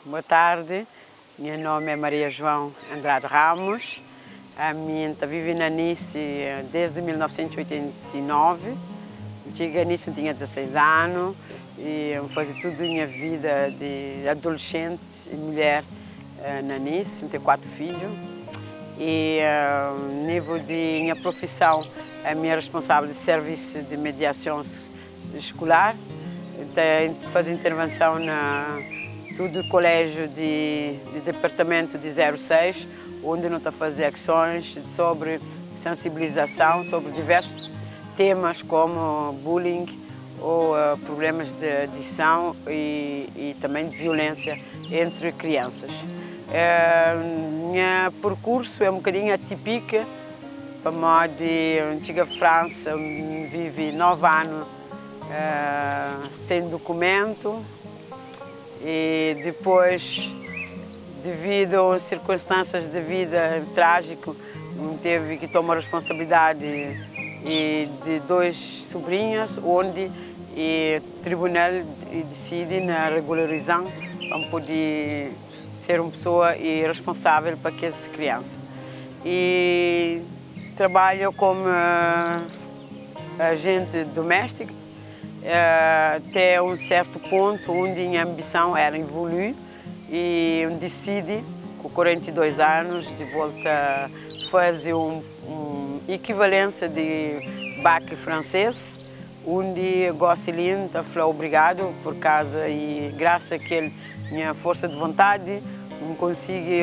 Boa tarde, meu nome é Maria João Andrade Ramos. A minha vive na Nice desde 1989. Cheguei a Nice, eu tinha 16 anos e eu fazia tudo a minha vida de adolescente e mulher na Nice. Eu tenho 4 filhos e nível de minha profissão, a minha responsável de serviço de mediação escolar. Faço intervenção na tudo colégio de departamento de 06, onde nós estamos a fazer ações sobre sensibilização sobre diversos temas como bullying ou problemas de adição e também de violência entre crianças. Meu percurso é um bocadinho atípico, para modo de antiga França, vive 9 anos sem documento e depois, devido a circunstâncias de vida trágicas, teve que tomar responsabilidade de 2 sobrinhas, onde o tribunal decide na regularização para poder ser uma pessoa responsável para aquelas crianças. E trabalho como agente doméstico até um certo ponto onde minha ambição era evoluir e decidi, com 42 anos, de volta fazer equivalência de bac francês, onde Gosselin falou obrigado por causa e graças àquela minha força de vontade consegui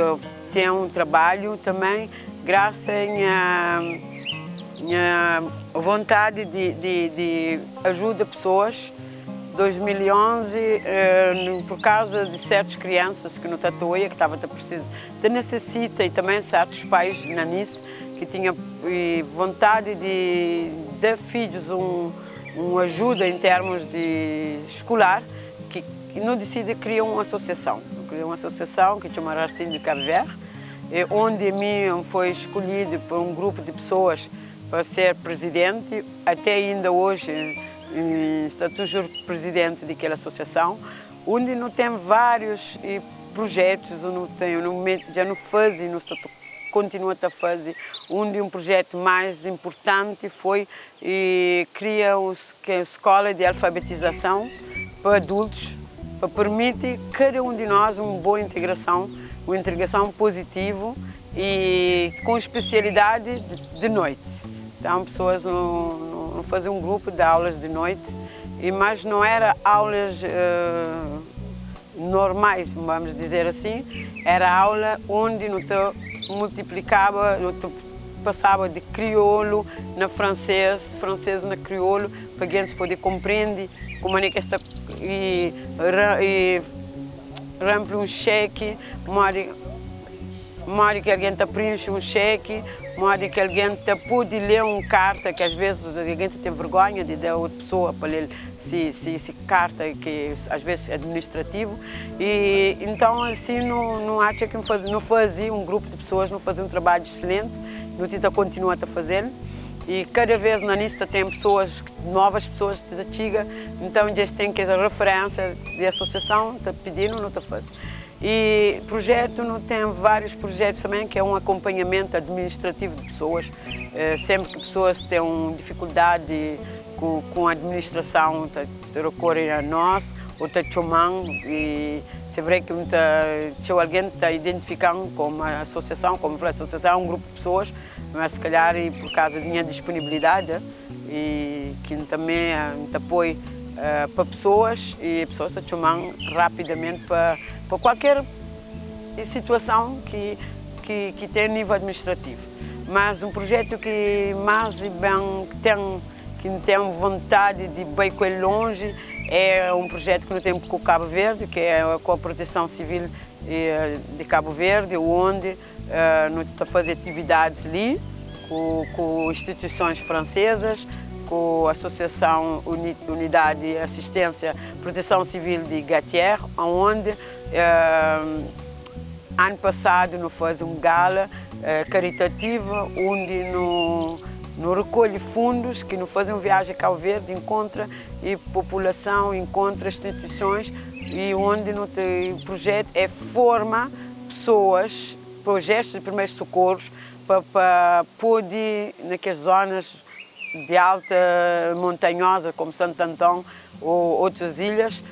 ter um trabalho também graças à minha vontade de ajudar pessoas. 2011, por causa de certas crianças que no Tatuia, que estavam a precisar, necessita, e também certos pais na Nice, que tinham vontade de dar filhos uma ajuda em termos de escolar, que não decide criar uma associação. Criou uma associação que chama Racine de Cabo Verde, onde mim foi escolhido por um grupo de pessoas para ser presidente. Até ainda hoje estou toujours presidente daquela associação, onde não tem vários projetos, já não faz, não continua a fazer, onde um projeto mais importante foi criar a escola de alfabetização para adultos, para permitir cada um de nós uma boa integração, uma integração positiva e com especialidade de noite. Então, pessoas não faziam um grupo de aulas de noite, mas não eram aulas normais, vamos dizer assim. Era aula onde não te multiplicava, não te passava de crioulo na francês, francês na crioulo, para que a gente poder compreender como é que está e rampa um cheque, modo que alguém preenche um cheque, modo que alguém pode ler uma carta, que às vezes alguém tem vergonha de dar a outra pessoa para ler se carta, que às vezes é administrativo. E então assim não acha que não fazia um grupo de pessoas, não fazia um trabalho excelente, não tenta continuar a fazer. E cada vez na lista tem pessoas, novas pessoas de antiga, então eles têm que a referência de associação, está pedindo, não está fazendo. E projeto, não tem vários projetos também, que é um acompanhamento administrativo de pessoas. Sempre que pessoas têm dificuldade com a administração, recorrem a nós, ou a chamam, e se vê que alguém está identificando como a associação, como a associação é um grupo de pessoas, mas se calhar por causa da minha disponibilidade e que também apoio para pessoas e pessoas se chamam rapidamente para qualquer situação que tem nível administrativo. Mas um projeto que mais bem que tem vontade de ir com ele longe é um projeto que nós temos com o Cabo Verde, que é com a Proteção Civil de Cabo Verde, onde nós estamos a fazer atividades ali com instituições francesas, com a Associação Unidade de Assistência Proteção Civil de Gatier, onde ano passado nós fizemos uma gala caritativa, onde nós recolhe fundos, que nós fazemos viagem a Cabo Verde, encontra e população, encontra instituições e onde no projeto é forma pessoas, projetos de primeiros socorros para poder, naquelas zonas de alta montanhosa, como Santo Antão ou outras ilhas,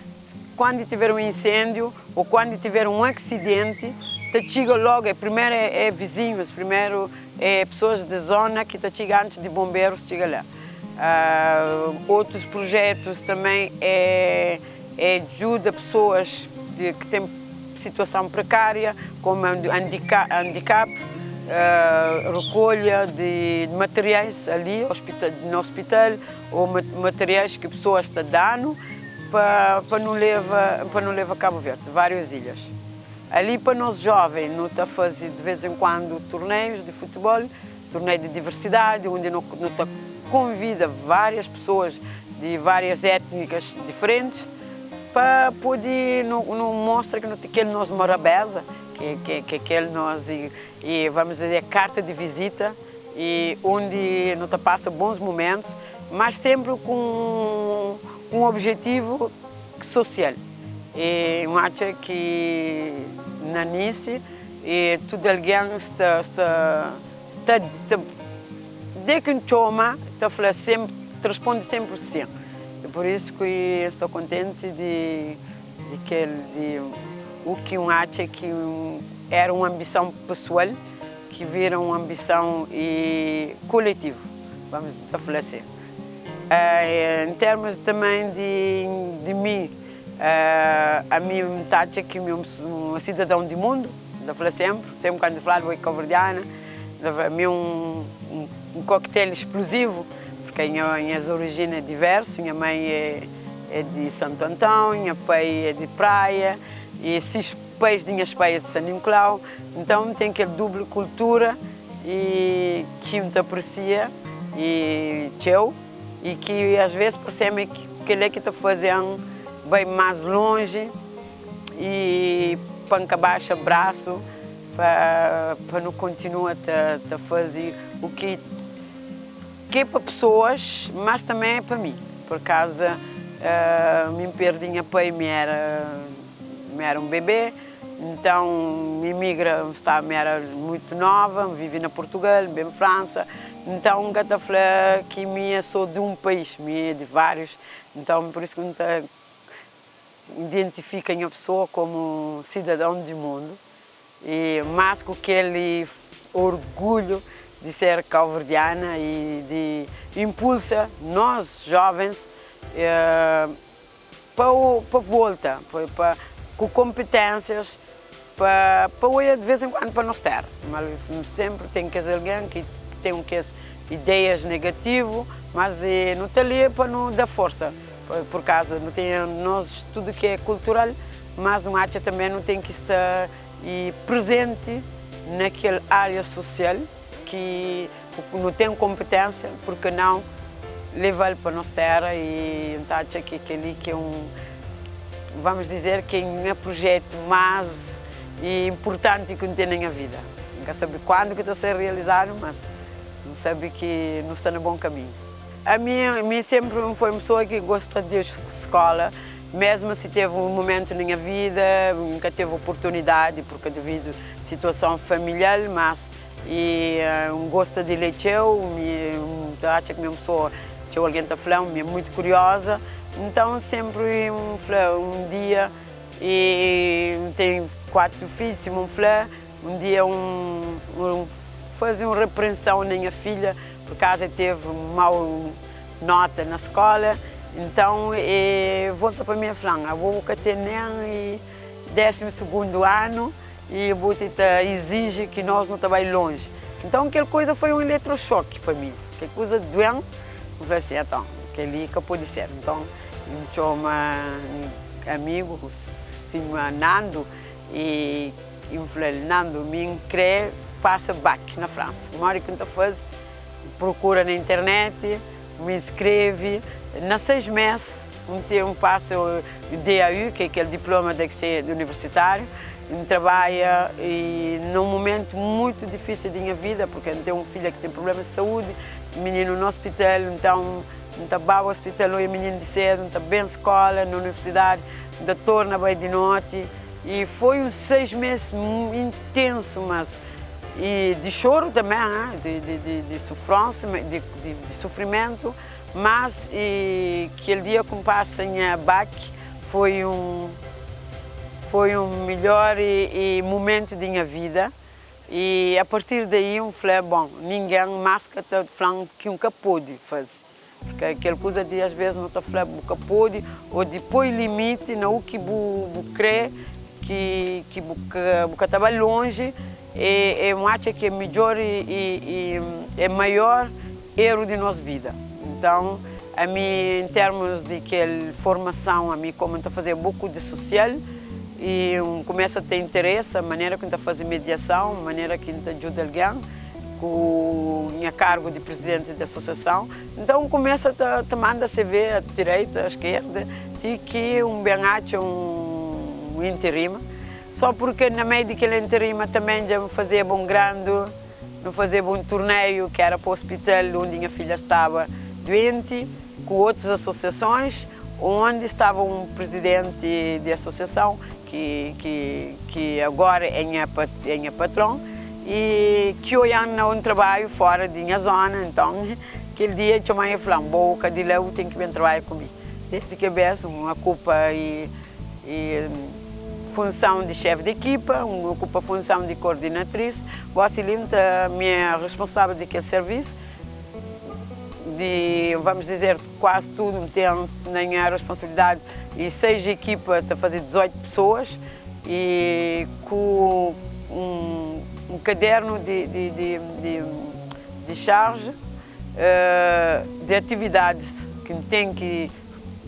quando tiver um incêndio ou quando tiver um acidente, te chega logo, primeiro é vizinhos, primeiro é pessoas da zona que te chegam antes de bombeiros chegar lá. Outros projetos também ajuda pessoas que têm situação precária, como handicap, recolha de materiais ali no hospital ou materiais que pessoas estão dando para não levar a Cabo Verde, várias ilhas. Ali para nós jovens, nós estamos a fazer de vez em quando torneios de futebol, torneio de diversidade, onde nós convida várias pessoas de várias étnicas diferentes para poder mostrar que nós morabeza, que aquele nós e vamos dizer carta de visita e onde nós passa bons momentos, mas sempre com um objetivo social. E eu acho que na Nice tudo alguém está de que chama, responde sempre sim. É por isso que estou contente de o que eu acho que era uma ambição pessoal, que vira uma ambição coletiva, vamos falar assim. Em termos também de mim, a minha vontade é que eu sou um cidadão do mundo, eu falo sempre quando falo de cabo-verdiana, um coquetel explosivo, porque a minha origem é diversa, minha mãe é de Santo Antão, minha pai é de praia, e esses pais de minhas pais é de São Nicolau, então tem aquela dupla cultura e que me aprecia e que às vezes percebe que ele é que está fazendo bem mais longe e para acabar o braço para não continuar a fazer o que é para pessoas, mas também é para mim. Por causa, me perdi minha pai, me era um bebê, então me migra, me era muito nova, vivi na Portugal, bem França, então eu falar que eu sou de um país, me é de vários, então por isso que eu identifico a minha pessoa como cidadão do mundo, e mais com aquele orgulho de ser cabo-verdiana e de impulsa nós jovens para volta, com competências, para ir de vez em quando para a nossa terra. Mas sempre tem que ser alguém que tem ideias negativas, mas não está ali para não dar força, por causa não tem nós tudo que é cultural, mas o arte também não tem que estar presente naquela área social que não tem competência, porque não levar para a nossa terra e acho que aquele que é vamos dizer que é um projeto mais importante que tem na minha vida. Não sabe quando que está a ser realizado, mas não sabe que não está no bom caminho. A minha sempre foi uma pessoa que gosta de escola, mesmo se teve um momento na minha vida, nunca teve oportunidade, porque devido à situação familiar, mas gosta de liceu, acho que a minha pessoa, se alguém está falando, é muito curiosa, então sempre um dia, e tenho 4 filhos, se me falar, um dia fazer uma repreensão na minha filha, por causa teve uma má nota na escola, então volta para a minha flanga, vou ter nem 12º ano e o Butita exige que nós não trabalhemos longe. Então aquela coisa foi um eletrochoque para mim, aquela coisa doente, eu falei assim, então, aquele que pode ser. Então eu tinha um amigo, Nando, e eu falei, Nando, me quer faça BAC na França. Uma hora que eu faz, procura na internet, me inscreve, nas 6 meses, eu faço o DAU, que é aquele diploma de universitário, eu trabalho num momento muito difícil da minha vida, porque eu tenho um filho que tem problemas de saúde, menino no hospital, então Então, o hospital e menino de cedo, então, bem escola, na universidade, da torna bem de noite. E foi uns 6 meses intenso, mas e de choro também, de sofrência, de sofrimento, mas aquele dia que passa em Baque foi um melhor momento da minha vida. E a partir daí eu falei, bom, ninguém mais que está falando que nunca pôde fazer. Porque aquela coisa de às vezes não está falando que pode, ou de pôr limite no que você crê, que você estava longe, eu acho que é melhor e é maior erro de nossa vida. Então, a mim, em termos de formação, a mim como a fazer pouco de social, e começa a ter interesse, a maneira que a fazer mediação, a maneira que a ajuda alguém, com minha cargo de presidente da associação. Então começa a mandar se ver à direita, à esquerda, que bem-acho interino. Só porque na meio daquele interino também já fazia um grande, não fazia um torneio que era para o hospital onde minha filha estava doente, com outras associações, onde estava um presidente de associação que agora é minha patrão e que olhando um trabalho fora da minha zona. Então, aquele dia eu mãe falou, boca de lá eu tenho que vir trabalhar comigo. Desde que eu uma culpa e função de chefe de equipa, uma culpa função de coordenatriz, gosto de minha responsável daquele serviço, vamos dizer, quase tudo tem na minha responsabilidade, e 6 equipas a fazer 18 pessoas, e com um caderno de charge, de atividades que tem que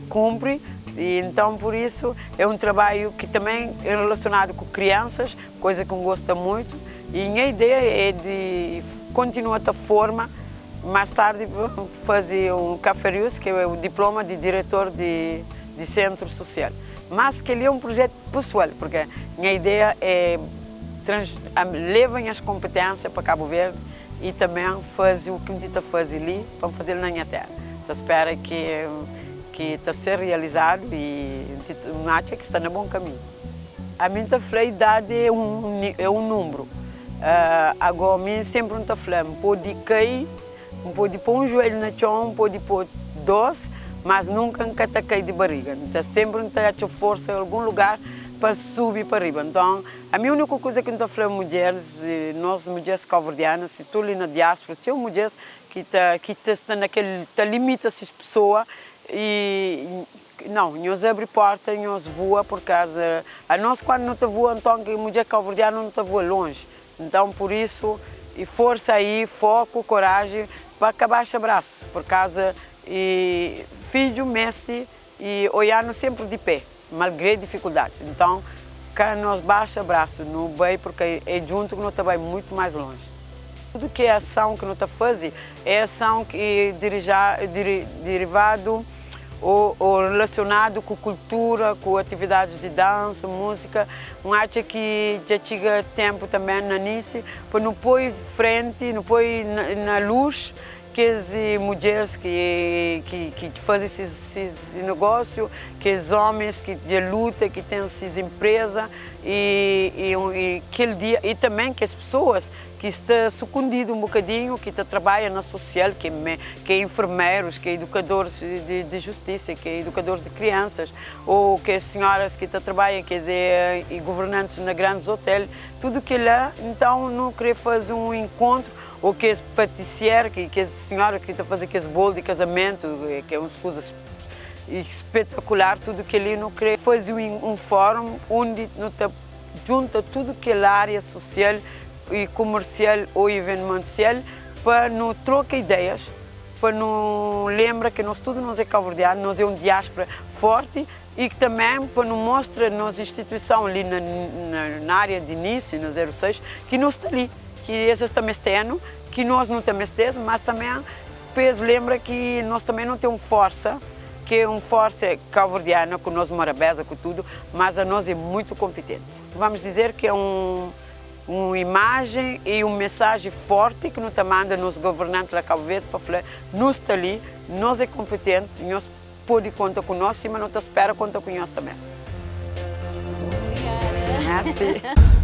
cumprir, e então por isso é um trabalho que também é relacionado com crianças, coisa que eu gosto muito, e a minha ideia é de continuar a forma. Mais tarde fazer um CAFERIUS, que é o diploma de diretor de centro social. Mas que ele é um projeto pessoal, porque a minha ideia é levar as competências para Cabo Verde e também fazer o que me está fazendo ali, para fazer na minha terra. Então espero que está a ser realizado e acho que está no bom caminho. A minha idade é um número. Agora, a minha sempre está falando, pode cair, pode pôr um joelho no chão, pode pôr 2, mas nunca cair de barriga. Então, sempre tem força em algum lugar para subir para arriba. Então, a minha única coisa que eu estou falando mulheres, nós mulheres cabo-verdianas, se estou ali na diáspora, tem mulheres que estão naquele, limita essas pessoas e não, nós abre porta, nós voa por causa, a nós quando não está voa, então a mulher cabo-verdiana não está voa longe. Então, por isso, e força aí, foco, coragem, para acabar esse abraço, por causa e filho, mestre e olhando sempre de pé, malgré dificuldades. Então, cá nós baixa abraço, não vai porque é junto que nós vai muito mais longe. Tudo que é ação que nós fazemos é ação que é derivado ou relacionado com cultura, com atividades de dança, música. Acho que já tinha tempo também na nisso para não pôr de frente, não pôr na luz que as mulheres que fazem esses negócios, que os homens que de luta, que têm essas empresas e aquele dia e também que as pessoas que estão sucumbidas um bocadinho, que trabalham na social, que é enfermeiros, que é educadores de justiça, que é educadores de crianças, ou que as senhoras que trabalham, que é governantes na grandes hotéis, tudo que lá, então não queria fazer um encontro, ou que é patissier, que é a senhora que está fazendo aqueles bolos de casamento, que é uma coisa espetacular, tudo que ali não queria fazer um fórum onde não junta tudo que é a área social e comercial ou eventual para não trocar ideias, para não lembrar que nós tudo nós é cabo-verdiano, nós é uma diáspora forte e que também para não mostrar nossa instituição ali na área de início, na 06, que nós está ali, que esses também estão, que nós não também estamos, mas também depois lembra que nós também não temos força, que é uma força cabo-verdiana, com nós morabeza, com tudo, mas a nós é muito competente. Vamos dizer que é uma imagem e uma mensagem forte que nos manda nos governantes da Cabo Verde para falar, nós estamos ali, nós é competente, nós pode contar com nós, mas não espera contar com nós também. Obrigada. Merci.